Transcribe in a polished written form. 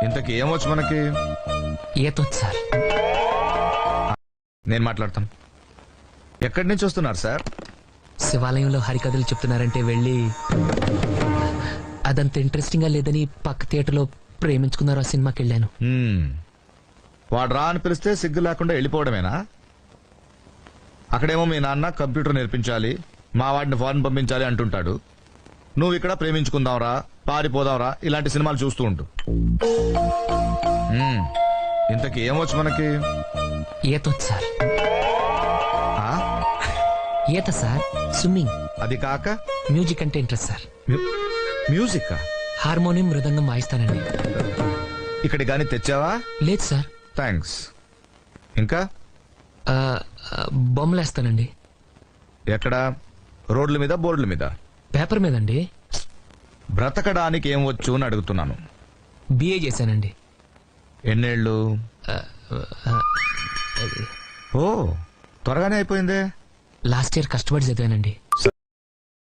ఇంతకీ ఏమొచ్చు మనకి? ఈతొచ్చు సార్. నేను మాట్లాడతాను. ఎక్కడి నుంచి వస్తున్నారు సార్? శివాలయంలో హరికథలు చెప్తున్నారంటే వెళ్ళి అదంత ఇంట్రెస్టింగ్ గా లేదని పక్క థియేటర్లో ప్రేమించుకున్నారు ఆ సినిమాకి వెళ్ళాను. వాడు రా అని పిలిస్తే సిగ్గు లేకుండా వెళ్ళిపోవడమేనా? అక్కడేమో మీ నాన్న కంప్యూటర్ నేర్పించాలి, మా వాడిని ఫారెన్ పంపించాలి అంటుంటాడు. నువ్వు ఇక్కడ ప్రేమించుకుందాంరా, పారిపోదాంరా ఇలాంటి సినిమాలు చూస్తూ ఉంటు. ఇంతకీ ఏమొచ్చు మనకి? ఈతొచ్చు సార్. ఆ? ఈత సార్, స్విమ్మింగ్. అది కాక మ్యూజిక్ అంటే ఇంట్రెస్ట్ సార్. మ్యూజిక్? హార్మోనియం, మృదంగం వాయిస్తానండి. ఇక్కడ గాని తెచ్చావా? లేదు సార్. థ్యాంక్స్. ఇంకా బొమ్మలేస్తానండి. ఎక్కడ? రోడ్ల మీద, బోర్డుల మీద? పేపర్ మీదండి. బ్రతకడానికి ఏం వచ్చు అని అడుగుతున్నాను. బిఏ చేశానండి. ఎన్నేళ్ళు? ఓ, త్వరగానే అయిపోయిందే. లాస్ట్ ఇయర్ కష్టపడి చదివానండి.